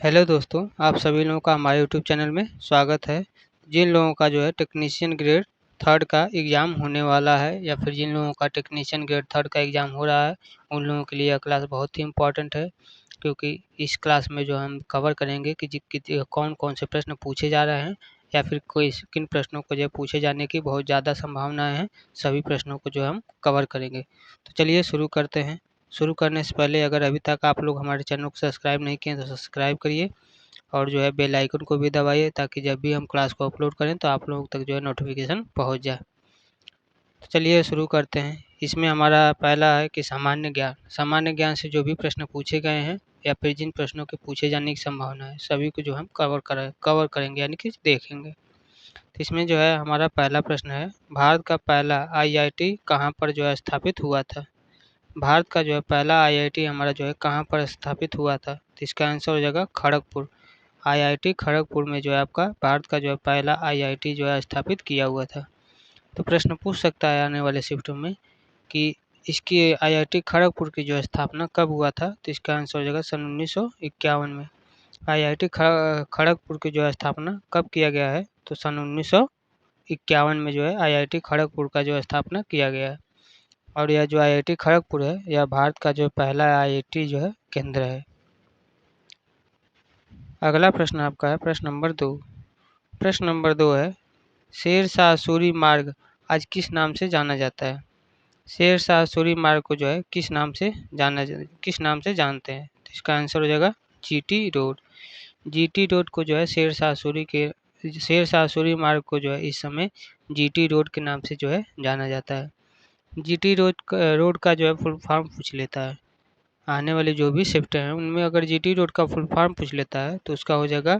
Hello दोस्तों, आप सभी लोगों का हमारे यूट्यूब चैनल में स्वागत है। जिन लोगों का जो है टेक्नीशियन ग्रेड थर्ड का एग्ज़ाम होने वाला है या फिर जिन लोगों का टेक्नीशियन ग्रेड थर्ड का एग्ज़ाम हो रहा है, उन लोगों के लिए यह क्लास बहुत ही इम्पोर्टेंट है। क्योंकि इस क्लास में जो हम कवर करेंगे कि कौन-कौन से प्रश्न पूछे जा रहे हैं या फिर किन प्रश्नों को जो है पूछे जाने की बहुत ज़्यादा संभावनाएँ हैं, सभी प्रश्नों को जो हम कवर करेंगे। तो चलिए शुरू करते हैं। शुरू करने से पहले अगर अभी तक आप लोग हमारे चैनल को सब्सक्राइब नहीं किए तो सब्सक्राइब करिए और जो है बेल आइकन को भी दबाइए ताकि जब भी हम क्लास को अपलोड करें तो आप लोगों तक जो है नोटिफिकेशन पहुंच जाए। तो चलिए शुरू करते हैं। इसमें हमारा पहला है कि सामान्य ज्ञान। सामान्य ज्ञान से जो भी प्रश्न पूछे गए हैं या फिर जिन प्रश्नों के पूछे जाने की संभावना है सभी को जो हम कवर करेंगे यानी कि देखेंगे। तो इसमें जो है हमारा पहला प्रश्न है, भारत का पहला आईआईटी कहाँ पर जो है स्थापित हुआ था? भारत का जो है पहला आईआईटी हमारा जो है कहाँ पर स्थापित हुआ था? तो इसका आंसर हो जाएगा खड़गपुर। आईआईटी खड़गपुर में जो है आपका भारत का जो है पहला आईआईटी जो है स्थापित किया हुआ था। तो प्रश्न पूछ सकता है आने वाले शिफ्ट में कि इसकी आईआईटी खड़गपुर की जो है स्थापना कब हुआ था? तो इसका आंसर हो जाएगा सन 1951 में। आईआईटी खड़गपुर की जो है स्थापना कब किया गया है? तो सन 1951 में जो है आईआईटी खड़गपुर का जो है स्थापना किया गया है। और यह जो आईआईटी खड़गपुर है यह भारत का जो पहला आईआईटी जो है केंद्र है। अगला प्रश्न आपका है प्रश्न नंबर 2। प्रश्न नंबर 2 है, शेरशाह सूरी मार्ग आज किस नाम से जाना जाता है? शेरशाह सूरी मार्ग को जो है किस नाम से जानते हैं? तो इसका आंसर हो जाएगा जीटी रोड। जीटी रोड को जो है शेरशाह सूरी मार्ग को जो है इस समय जीटी रोड के नाम से जो है जाना जाता है। जीटी रोड का जो है फुल फॉर्म पूछ लेता है। आने वाले जो भी शिफ्ट हैं उनमें अगर जीटी रोड का फुल फॉर्म पूछ लेता है तो उसका हो जाएगा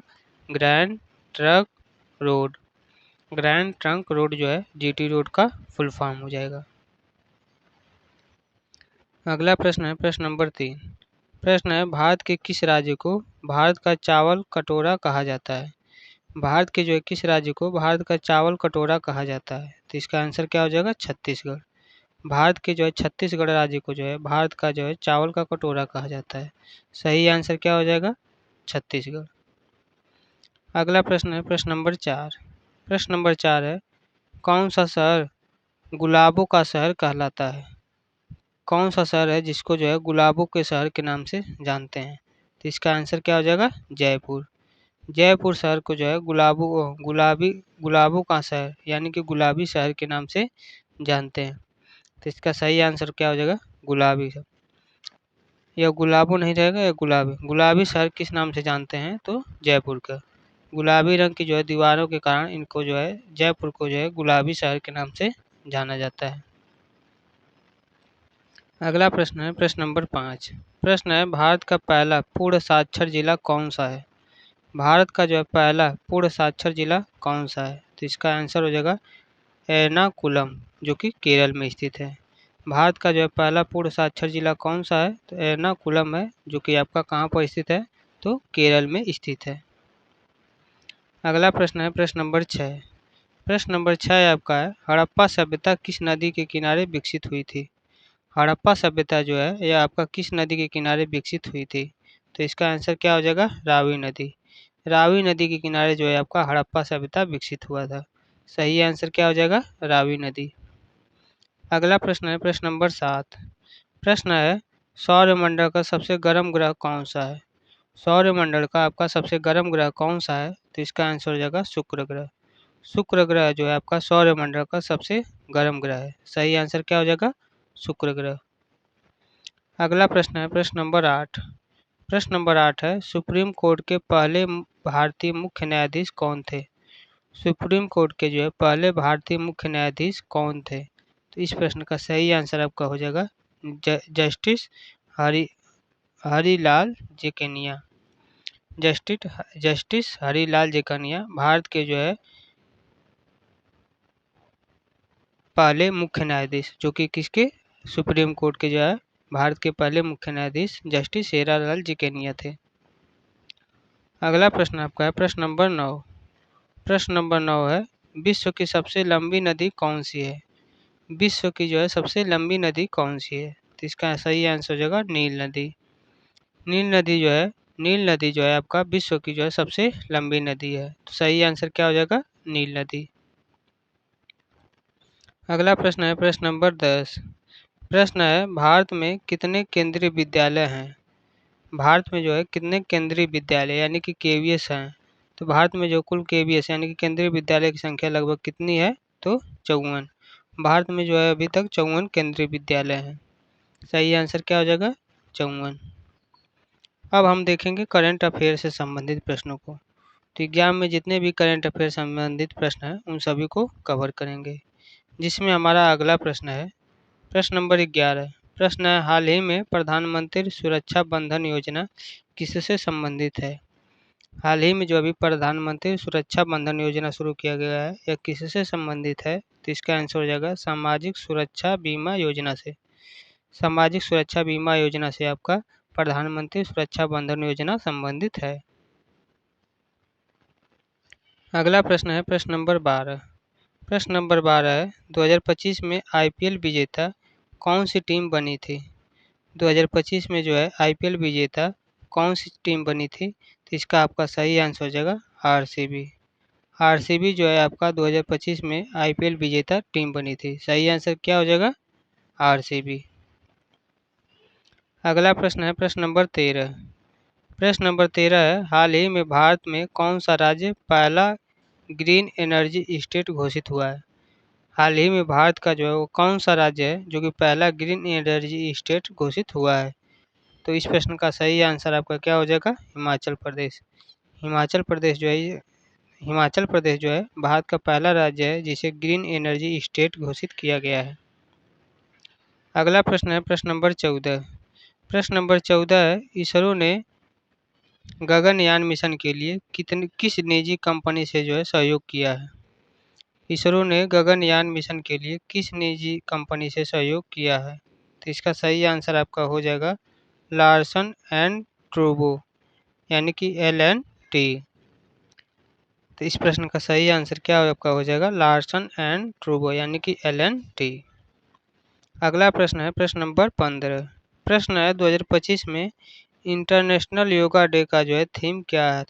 grand trunk road. Grand trunk road जो है जीटी रोड का फुल फॉर्म हो जाएगा। अगला प्रश्न है प्रश्न नंबर 3। प्रश्न है, भारत के किस राज्य को भारत का चावल कटोरा कहा जाता है? भारत के जो है किस राज्य को भारत का चावल कटोरा कहा जाता है? तो इसका आंसर क्या हो जाएगा? छत्तीसगढ़। भारत के जो है छत्तीसगढ़ राज्य को जो है भारत का जो है चावल का कटोरा कहा जाता है। सही आंसर क्या हो जाएगा? छत्तीसगढ़। अगला प्रश्न है प्रश्न नंबर 4। प्रश्न नंबर 4 है, कौन सा शहर गुलाबों का शहर कहलाता है? कौन सा शहर है जिसको जो है गुलाबों के शहर के नाम से जानते हैं? तो इसका आंसर क्या हो जाएगा? जयपुर। जयपुर शहर को जो है गुलाबों का शहर यानी कि गुलाबी शहर के नाम से जानते हैं। तो इसका सही आंसर क्या हो जाएगा? गुलाबी। यह गुलाबो नहीं रहेगा, यह गुलाबी। गुलाबी शहर किस नाम से जानते हैं? तो जयपुर का। गुलाबी रंग की जो है दीवारों के कारण इनको जो है जयपुर को जो है गुलाबी शहर के नाम से जाना जाता है। अगला प्रश्न है प्रश्न नंबर 5। प्रश्न है, भारत का पहला पूर्ण साक्षर जिला कौन सा है? भारत का जो है पहला पूर्ण साक्षर जिला कौन सा है? तो इसका आंसर हो जाएगा एर्नाकुलम, जो कि केरल में स्थित है। भारत का जो है पहला पूर्ण साक्षर जिला कौन सा है? तो एर्नाकुलम है, जो कि आपका कहाँ पर स्थित है? तो केरल में स्थित है। अगला प्रश्न है प्रश्न नंबर 6। प्रश्न नंबर 6 आपका है, हड़प्पा सभ्यता किस नदी के किनारे विकसित हुई थी? हड़प्पा सभ्यता जो है यह आपका किस नदी के किनारे विकसित हुई थी? तो इसका आंसर क्या हो जाएगा? रावी नदी। रावी नदी के किनारे जो है आपका हड़प्पा सभ्यता विकसित हुआ था। सही आंसर क्या हो जाएगा? रावी नदी। अगला प्रश्न है प्रश्न नंबर 7। प्रश्न है, सौरमंडल का सबसे गर्म ग्रह कौन सा है? सौरमंडल का आपका सबसे गर्म ग्रह कौन सा है? तो इसका आंसर हो जाएगा शुक्र ग्रह। शुक्र ग्रह जो है आपका सौरमंडल का सबसे गर्म ग्रह है। सही आंसर क्या हो जाएगा? शुक्र ग्रह। अगला प्रश्न है प्रश्न नंबर 8। प्रश्न नंबर 8 है, सुप्रीम कोर्ट के पहले भारतीय मुख्य न्यायाधीश कौन थे? सुप्रीम कोर्ट के जो है पहले भारतीय मुख्य न्यायाधीश कौन थे? तो इस प्रश्न का सही आंसर आपका हो जाएगा जस्टिस हरि हरिलाल जेकनिया। जस्टिस हरिलाल जेकनिया भारत के जो है पहले मुख्य न्यायाधीश, जो कि किसके? सुप्रीम कोर्ट के जो है भारत के पहले मुख्य न्यायाधीश जस्टिस हीरालाल जेकनिया थे। अगला प्रश्न आपका है प्रश्न नंबर 9। प्रश्न नंबर 9 है, विश्व की सबसे लंबी नदी कौन सी है? विश्व की जो है सबसे लंबी नदी कौन सी है? तो इसका सही आंसर हो जाएगा नील नदी। नील नदी जो है नील नदी जो है आपका विश्व की जो है सबसे लंबी नदी है। तो सही आंसर क्या हो जाएगा? नील नदी। अगला प्रश्न है प्रश्न नंबर 10। प्रश्न है भारत में कितने केंद्रीय विद्यालय हैं? भारत में जो है कितने केंद्रीय विद्यालय यानी कि केवीएस हैं? तो भारत में जो कुल केवीएस यानी कि केंद्रीय विद्यालय की संख्या लगभग कितनी है? तो 54। भारत में जो है अभी तक 54 केंद्रीय विद्यालय हैं। सही आंसर क्या हो जाएगा? 54। अब हम देखेंगे करंट अफेयर से संबंधित प्रश्नों को। तो एग्जाम में जितने भी करंट अफेयर संबंधित प्रश्न हैं उन सभी को कवर करेंगे, जिसमें हमारा अगला प्रश्न है प्रश्न नंबर 11। प्रश्न है हाल ही में प्रधानमंत्री सुरक्षा बंधन योजना किससे संबंधित है? हाल ही में जो अभी प्रधानमंत्री सुरक्षा बंधन योजना शुरू किया गया है यह किससे संबंधित है? तो इसका आंसर हो जाएगा सामाजिक सुरक्षा बीमा योजना से। सामाजिक सुरक्षा बीमा योजना से आपका प्रधानमंत्री सुरक्षा बंधन योजना संबंधित है। अगला प्रश्न है प्रश्न नंबर 12। प्रश्न नंबर 12 है 2025 में आईपीएल विजेता कौन सी टीम बनी थी? 2025 में जो है आईपीएल विजेता कौन सी टीम बनी थी? तो इसका आपका सही आंसर हो जाएगा आरसीबी। आरसीबी जो है आपका 2025 में आईपीएल विजेता टीम बनी थी। सही आंसर क्या हो जाएगा? आरसीबी। अगला प्रश्न है प्रश्न नंबर 13। प्रश्न नंबर 13 है हाल ही में भारत में कौन सा राज्य पहला ग्रीन एनर्जी स्टेट घोषित हुआ है? हाल ही में भारत का जो है वो कौन सा राज्य है जो कि पहला ग्रीन एनर्जी स्टेट घोषित हुआ है? तो इस प्रश्न का सही आंसर आपका क्या हो जाएगा? हिमाचल प्रदेश। हिमाचल प्रदेश जो है भारत का पहला राज्य है जिसे ग्रीन एनर्जी स्टेट घोषित किया गया है। अगला प्रश्न है प्रश्न नंबर 14। प्रश्न नंबर 14 है इसरो ने गगनयान मिशन के लिए किस निजी कंपनी से जो है सहयोग किया है? इसरो ने गगनयान मिशन के लिए किस निजी कंपनी से सहयोग किया है? तो इसका सही आंसर आपका हो जाएगा लार्सन एंड ट्रूबो यानी कि LNT। तो इस प्रश्न का सही आंसर क्या आपका हो जाएगा? लार्सन एंड ट्रूबो यानी कि LNT। अगला प्रश्न है प्रश्न नंबर 15। प्रश्न है 2025 में इंटरनेशनल योगा डे का जो है थीम क्या है?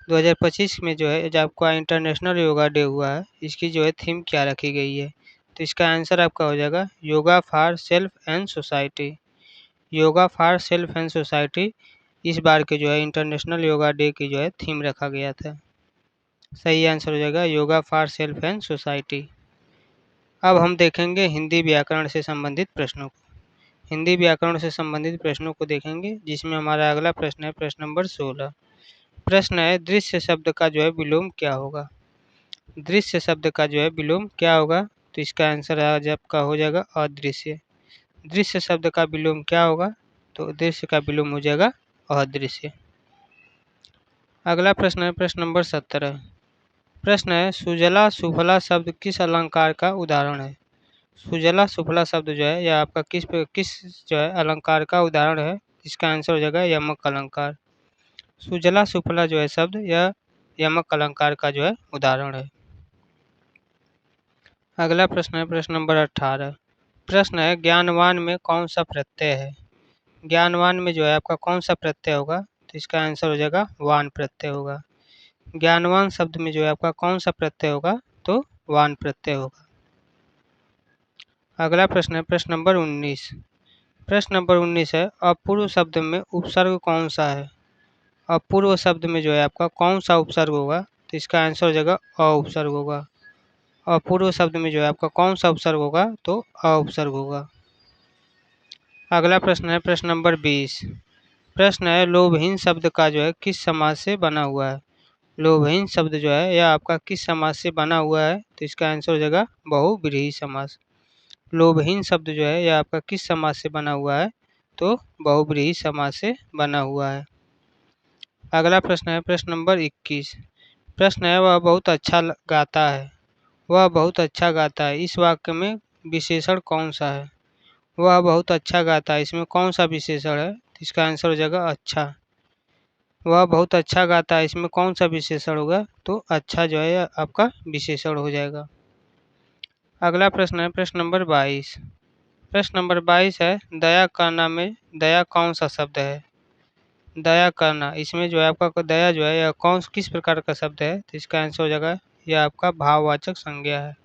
2025 में जो है जब आपका इंटरनेशनल योगा डे हुआ है इसकी जो है थीम क्या रखी गई है? तो इसका आंसर आपका हो जाएगा yoga for self and society. Yoga for self and society इस बार के जो है इंटरनेशनल योगा डे की जो है थीम रखा गया था। सही आंसर हो जाएगा yoga for self and society. अब हम देखेंगे हिंदी व्याकरण से संबंधित प्रश्नों को। हिंदी व्याकरण से संबंधित प्रश्नों को देखेंगे, जिसमें हमारा अगला प्रश्न है प्रश्न नंबर 16। प्रश्न है दृश्य शब्द का जो है विलोम क्या होगा? दृश्य शब्द का जो है विलोम क्या होगा? तो इसका आंसर आज आपका हो जाएगा अदृश्य। दृश्य शब्द का विलोम क्या होगा? तो दृश्य का विलोम हो जाएगा अदृश्य। अगला प्रश्न है प्रश्न नंबर 17। प्रश्न है सुजला सुफला शब्द किस अलंकार का उदाहरण है? सुजला सुफला शब्द जो है यह आपका किस जो है अलंकार का उदाहरण है? इसका आंसर हो जाएगा यमक अलंकार। सुजला सुफला जो है शब्द यह यमक अलंकार का जो है उदाहरण है। अगला प्रश्न है प्रश्न नंबर 18। प्रश्न है ज्ञानवान में कौन सा प्रत्यय है? ज्ञानवान में जो है आपका कौन सा प्रत्यय होगा? तो इसका आंसर हो जाएगा वान प्रत्यय होगा। ज्ञानवान शब्द में जो है आपका कौन सा प्रत्यय होगा? तो वान प्रत्यय होगा। अगला प्रश्न है प्रश्न नंबर 19। प्रश्न नंबर 19 है अपूर्व शब्द में उपसर्ग कौन सा है? अपूर्व शब्द में जो है आपका कौन सा उपसर्ग होगा? तो इसका आंसर हो जाएगा अ उपसर्ग होगा। अपूर्व शब्द में जो है आपका कौन सा उपसर्ग होगा? तो अ उपसर्ग होगा। अगला प्रश्न है प्रश्न नंबर 20। प्रश्न है लोभहीन शब्द का जो है किस समास से बना हुआ है? लोभहीन शब्द जो है यह आपका किस समास से बना हुआ है? तो इसका आंसर हो जाएगा बहुव्रीहि समास। लोभहीन शब्द जो है यह आपका किस समास से बना हुआ है? तो बहुव्रीहि समास से बना हुआ है। अगला प्रश्न है प्रश्न नंबर 21। प्रश्न है वह बहुत अच्छा गाता है। वह बहुत अच्छा गाता है इस वाक्य में विशेषण कौन सा है? वह बहुत अच्छा गाता है इसमें कौन सा विशेषण है? इसका आंसर हो जाएगा अच्छा। वह बहुत अच्छा गाता है इसमें कौन सा विशेषण होगा? तो अच्छा जो है आपका विशेषण हो जाएगा। अगला प्रश्न है प्रश्न नंबर 22। प्रश्न नंबर 22 है दया का नाम में दया कौन सा शब्द है? दया करना, इसमें जो है आपका दया जो है यह कौन किस प्रकार का शब्द है, तो इसका आंसर हो जाएगा यह आपका भाववाचक संज्ञा है।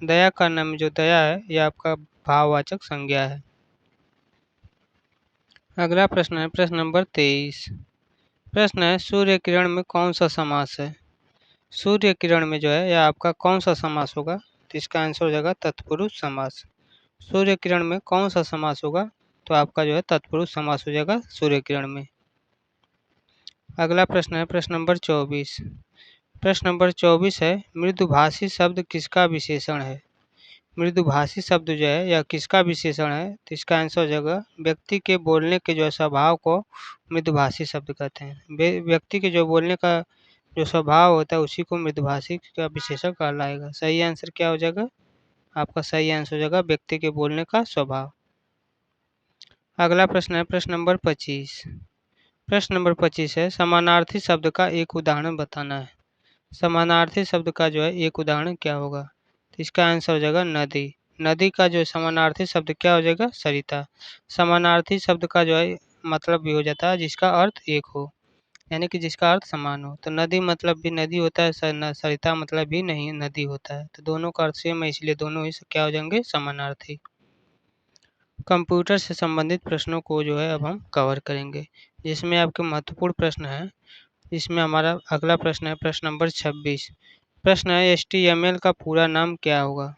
दया करना में जो दया है यह आपका भाववाचक संज्ञा है। अगला प्रश्न है प्रश्न नंबर 23। प्रश्न है सूर्य किरण में कौन सा समास है। सूर्य किरण में जो है यह आपका कौन सा समास होगा, तो इसका आंसर हो जाएगा तत्पुरुष समास। सूर्य किरण में कौन सा समास होगा, तो आपका जो है तत्पुरुष समास हो जाएगा सूर्य किरण में। अगला प्रश्न है प्रश्न नंबर 24। प्रश्न नंबर 24 है मृदुभाषी शब्द किसका विशेषण है। मृदुभाषी शब्द जो है यह किसका विशेषण है, तो इसका आंसर हो जाएगा व्यक्ति के बोलने के जो स्वभाव को मृदुभाषी शब्द कहते हैं। व्यक्ति के जो बोलने का जो स्वभाव होता है उसी को मृदुभाषी का विशेषण कहलाएगा। सही आंसर क्या हो जाएगा, आपका सही आंसर हो जाएगा व्यक्ति के बोलने का स्वभाव। अगला प्रश्न है प्रश्न नंबर 25। प्रश्न नंबर 25 है समानार्थी शब्द का एक उदाहरण बताना है। समानार्थी शब्द का जो है एक उदाहरण क्या होगा, तो इसका आंसर हो जाएगा नदी। नदी का जो समानार्थी शब्द क्या हो जाएगा, सरिता। समानार्थी शब्द का जो है मतलब भी हो जाता है जिसका अर्थ एक हो, यानी कि जिसका अर्थ समान हो। तो नदी मतलब भी नदी होता है, सरिता मतलब भी नहीं नदी होता है। तो दोनों का अर्थ सेम है, इसलिए दोनों ही क्या हो जाएंगे, समानार्थी। कंप्यूटर से संबंधित प्रश्नों को जो है अब हम कवर करेंगे, जिसमें आपके महत्वपूर्ण प्रश्न है। इसमें हमारा अगला प्रश्न है प्रश्न नंबर 26। प्रश्न है HTML का पूरा नाम क्या होगा,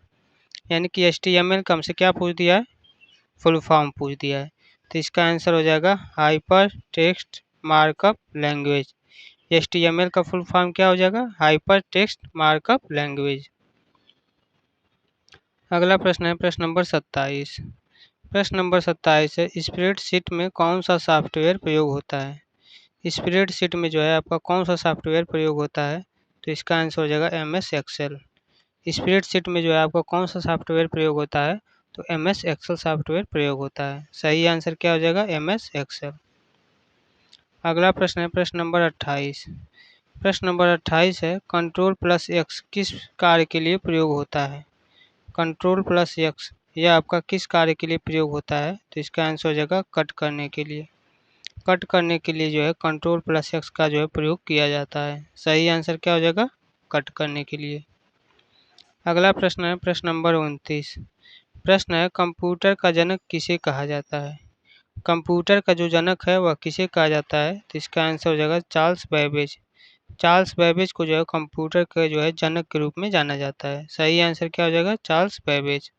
यानी कि HTML का हमसे क्या पूछ दिया है, फुल फॉर्म पूछ दिया है। तो इसका आंसर हो जाएगा hyper text markup language. HTML का फुल फॉर्म क्या हो जाएगा, हाइपर टेक्स्ट मार्कअप लैंग्वेज। अगला प्रश्न है प्रश्न नंबर 27। प्रश्न नंबर 27 है स्प्रेडशीट में कौन सा सॉफ्टवेयर प्रयोग होता है। स्प्रेडशीट में जो है आपका कौन सा सॉफ्टवेयर प्रयोग होता है, तो इसका आंसर हो जाएगा MS एक्सेल। स्प्रेडशीट में जो है आपका कौन सा सॉफ्टवेयर प्रयोग होता है, तो MS एक्सेल सॉफ्टवेयर प्रयोग होता है। सही आंसर क्या हो जाएगा, MS एक्सेल। अगला प्रश्न है प्रश्न नंबर 28। प्रश्न नंबर 28 है Ctrl+X किस कार्य के लिए प्रयोग होता है। Ctrl+X यह आपका किस कार्य के लिए प्रयोग होता है, तो इसका आंसर हो जाएगा कट करने के लिए। कट करने के लिए जो है Ctrl+X का जो है प्रयोग किया जाता है। सही आंसर क्या हो जाएगा, कट करने के लिए। अगला प्रश्न है प्रश्न नंबर 29। प्रश्न है कंप्यूटर का जनक किसे कहा जाता है। कंप्यूटर का जो जनक है वह किसे कहा जाता है, तो इसका आंसर हो जाएगा चार्ल्स बैबेज। चार्ल्स बैबेज को जो है कंप्यूटर के जो है जनक के रूप में जाना जाता है। सही आंसर क्या हो जाएगा, चार्ल्स बैबेज।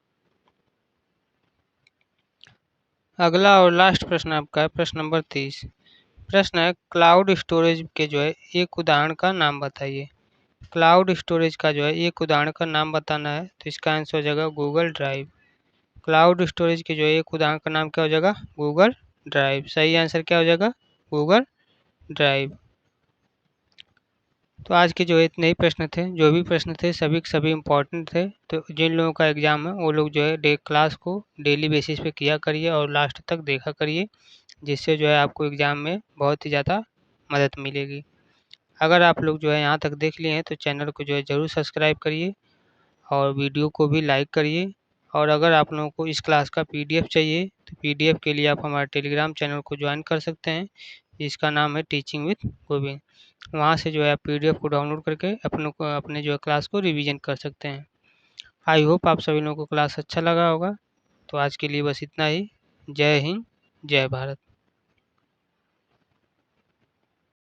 अगला और लास्ट प्रश्न आपका है प्रश्न नंबर 30। प्रश्न है क्लाउड स्टोरेज के जो है एक उदाहरण का नाम बताइए। क्लाउड स्टोरेज का जो है एक उदाहरण का नाम बताना है, तो इसका आंसर हो जाएगा गूगल ड्राइव। क्लाउड स्टोरेज के जो है एक उदाहरण का नाम क्या हो जाएगा, गूगल ड्राइव। सही आंसर क्या हो जाएगा, गूगल ड्राइव। तो आज के जो इतने ही प्रश्न थे, जो भी प्रश्न थे सभी के सभी इम्पोर्टेंट थे। तो जिन लोगों का एग्ज़ाम है वो लोग जो है क्लास को डेली बेसिस पे किया करिए और लास्ट तक देखा करिए, जिससे जो है आपको एग्ज़ाम में बहुत ही ज़्यादा मदद मिलेगी। अगर आप लोग जो है यहाँ तक देख लिए हैं तो चैनल को जो है ज़रूर सब्सक्राइब करिए और वीडियो को भी लाइक करिए। और अगर आप लोगों को इस क्लास का PDF चाहिए तो PDF के लिए आप हमारे टेलीग्राम चैनल को ज्वाइन कर सकते हैं, जिसका नाम है टीचिंग विद गोविंद। वहाँ से जो है आप PDF को डाउनलोड करके अपने जो है क्लास को रिवीजन कर सकते हैं। आई होप आप सभी लोगों को क्लास अच्छा लगा होगा। तो आज के लिए बस इतना ही। जय हिंद, जय भारत।